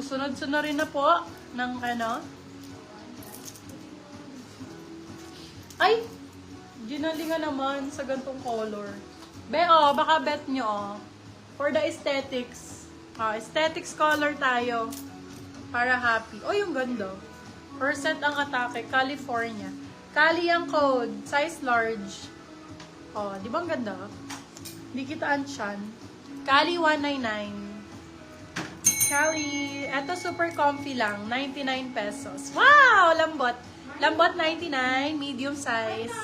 Sunod-sunod rin na po ng ano. Ay! Ginalingan naman sa gantong color. Be, oh, baka bet nyo, oh. For the aesthetics. Aesthetics color tayo. Para happy. Oh, yung ganda. Percent ang atake. California. Cali ang code. Size large. Oh, di ba ang ganda? Di kitaan siyan. Cali 199. Cali. Eto super comfy lang. 99 pesos. Wow! Lambot. Lambot 99. Medium size.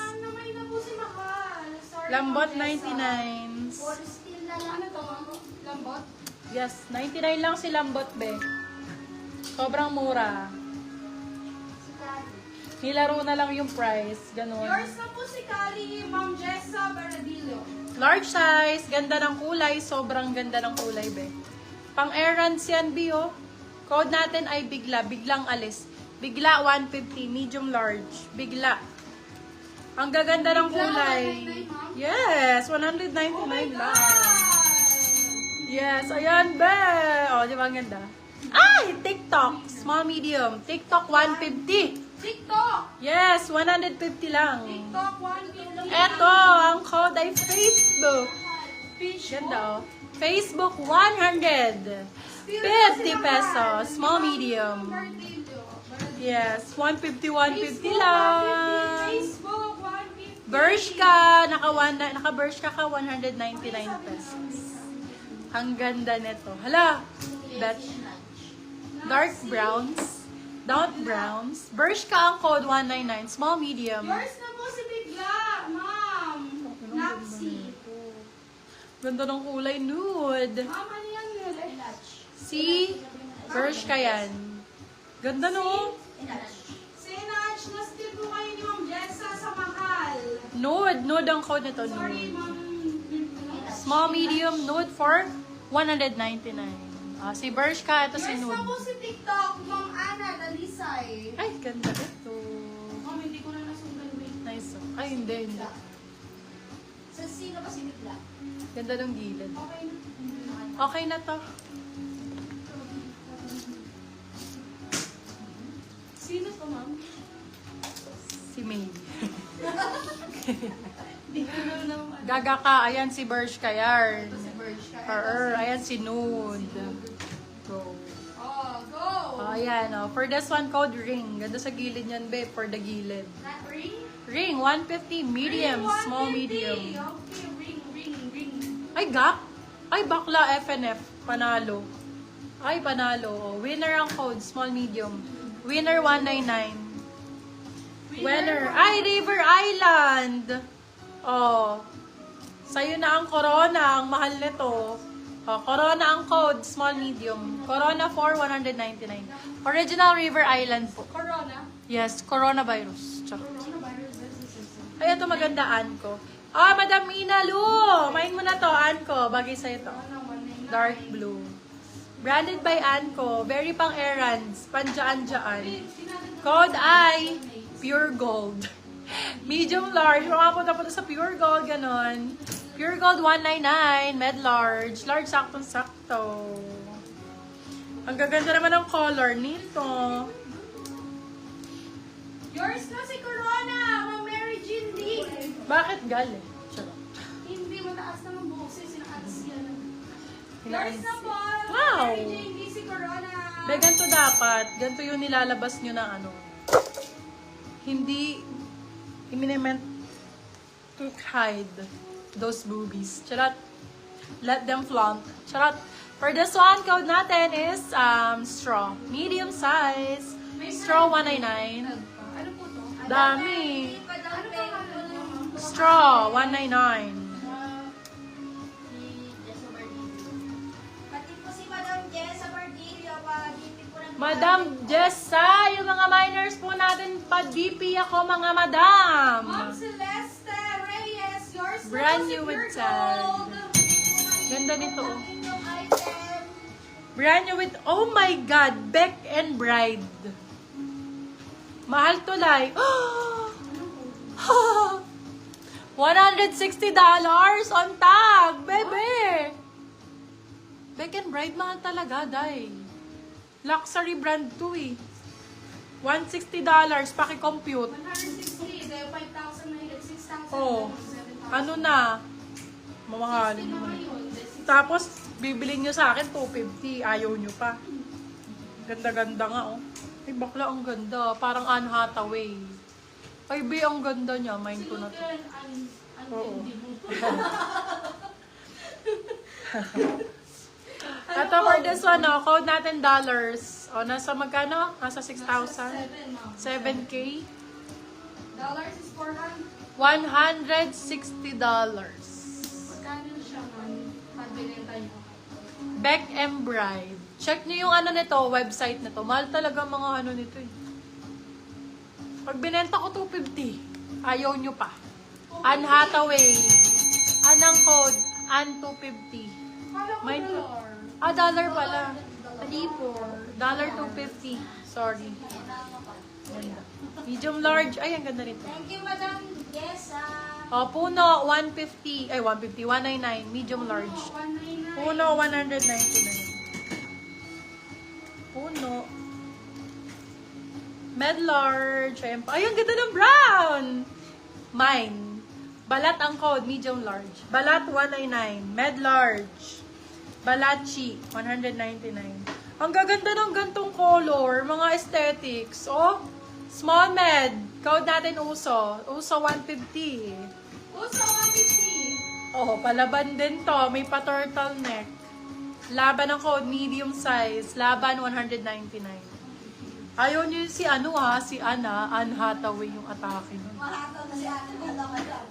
Lambot 99. Ano to? Lambot? Yes, 99 lang si Lambot, be. Sobrang mura. Nilaro na lang yung price. Ganun. Yours na po si Kali, Ma'am Jessa Baradillo. Large size. Ganda ng kulay. Sobrang ganda ng kulay, be. Pang errands yan, be, oh. Code natin ay bigla. Biglang alis. Bigla 150. Medium large. Bigla. Ang gaganda ng kulay. Yes, 199 lang. Yes, ayan, be. O, di ba ang ganda? Ay, TikTok. Small, medium. TikTok, 150. TikTok! Yes, 150 lang. TikTok 150. Eto, ang code ay Facebook. Ganda, oh. Facebook, 100. 50 pesos. Small, medium. Yes, 150, 150 lang. Facebook 150. Bershka, naka-Bershka ka, 199 pesos. Ang ganda nito. Hala, that dark browns. Bershka ang code 199, small, medium. Yours na po si Bigla, Ma'am. Naxi. Ganda ng kulay, nude. Ma'am, ano yan? Si Bershka yan. Ganda, no? Sinach, na-steal po kayo ni Ma'am Jessa sa mahal. Nude ang code nito, Sorry, nude. Ma'am. Small, medium, nude for 199. Si Bershka, ito si Yours na nude. po si TikTok, Ma'am Ana Dalisay. Ay, ganda ito. Ma'am, hindi ko na nasundan. Wait. Nice, oh. Ay, hindi. Sa sino ba si Bigla? Ganda ng gilid. Okay na. Okay na to. Sino to, Ma'am? Si May. Hindi ko na naman. Gaga ka, ayan si Bershka yan. Si Bershka. Ayan si Nude. Go. Oh, go! Ayan, oh. For this one, code ring. Ganda sa gilid yan, babe. For the gilid. That ring? Ring, 150. Medium, Ring, small, 150. medium. Okay, ring. Ay, gap. Ay, bakla, FNF. Panalo. Ay, panalo. Oh. Winner ang code, small, medium. Winner, 199. Winner. Ay, River Island. Oh. Sa'yo na ang Corona. Ang mahal nito. Oh, Corona ang code. Small, medium. Corona for 199. Original River Island po. Corona? Yes, coronavirus. Charot. Coronavirus. Ay, ito maganda, Anko. Madam Ina Lu. Main mo na to, Anko. Bagay sa'yo to. Dark blue. Branded by Anko. Very pang errands. Panjaan-jaan. Code ay Pure Gold. Medium large. Makapunta po sa Pure Gold, ganon. Pure Gold 199. Med large. Large, saktong-sakto. Ang gaganda naman ng color nito. Yours na si Corona, Ma'am Mary Jean Lee. Bakit galing? Charot. Hindi mataas naman boses, sinakads yan. Hinaayos. Yours na po, Wow. Mary Jean Lee si Corona. Be, ganito dapat. Ganito yung nilalabas nyo na ano. Hindi meant to hide those boobies. Charot. Let them flaunt. Charot. For this one, code natin is straw. Medium size. Straw 199. Ano po to? Dami. Ano to? Straw 199. Pati po si Madam Jessa Bardillo, pa-DP po ng... Madam Jessa, yung mga minors po natin, pa-DP ako mga madam. Ma'am Celeste Reyes, yours na Brand po si new with Pure tag. Gold. Ganda nito. Ang inyong item. Brand new with, oh my God, Beck and Bride. Mahal to like, $160 on tag, bebe. Beck and Bride, mahal talaga, day. Luxury brand to eh. $160, paki-compute. 160, dahil 5,000 na higit, 6,000. Oh, 7,000. ano na? Mamahalin Sino naman. ngayon? Tapos, bibilin nyo sa akin, 250. Ayaw nyo pa. Ganda-ganda nga, oh. Ay, bakla, ang ganda. Parang Anne Hathaway. Ay, be, ang ganda niya. Mind ko na to. Oo. Ito for this one, oh, code natin dollars. O, nasa magkano? Nasa 6,000? 7K? Dollars is 400. $160. Magkano siya man? Pagbinenta niyo. Beck and Bride. Check nyo yung ano nito, website nito. Mahal talaga mga ano nito eh. Pag binenta ko 250, ayaw nyo pa. Anne Hathaway. Anong code? Anne 250. Kala ko May- dollar. Dollar pala. $250. Sorry. Ganda. Medium large. Ay, ang ganda nito. Thank you, Madam Yesa. O, puno, 150. Ay, 150. 199. Medium large. 199. Puno, 199. Puno. Med large. Ayan pa. Ay, ang ganda ng brown! Mine. Balat ang code, medium large. Balat, 199. Med large. Balachi, 199. Ang gaganda ng gantong color, mga aesthetics. Oh, small med. Code natin uso. Uso, 150. Uso 150. Oh, palaban din to. May pa-turtleneck. Laban ng code, medium size. Laban, 199. Ayaw niyo si ano ha, si Anne Hathaway yung atake nun. Mahataw na si Ate. Wala ka lang.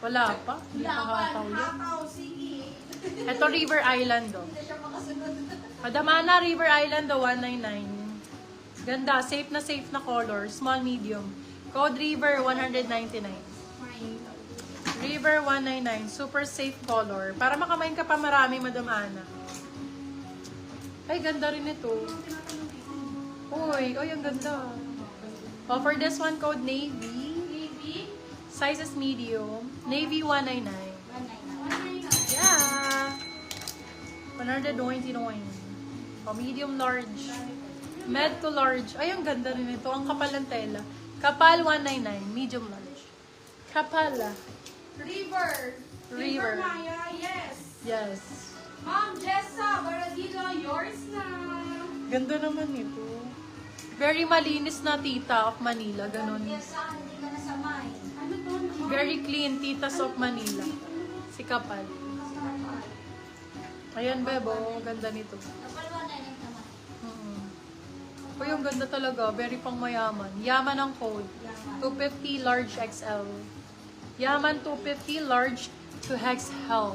Wala pa. Hindi pa Hathaway. Hataw, sige. Ito, River Island, oh. Hindi siya makasunod. Madamana, River Island, oh, 199. Ganda, safe na color. Small, medium. Code River, 199. River 199, super safe color. Para makamain ka pa marami, Madam Ana. Ay, ganda rin ito. Uy, ang ganda. Oh, for this one, code Navy. Maybe. Size is medium. Navy 199. 199. Yeah. 199. Oh, medium large. Med to large. Ay, ang ganda rin ito. Ang kapal ng tela. Kapal 199, medium large. Kapal ah. River. River. Maya, yes. Yes. Ma'am Jessa Baradino, yours na. Ganda naman ito. Very malinis na tita of Manila. Ganon. Jessa, hindi ka nasamay. Ano to? Very clean titas of Manila. Si Kapal. Ayan, Bebo. Ganda nito. Uy, ang ganda talaga. Very pang mayaman. Yaman ang code. 250 large XL. Yaman 250 large to XL.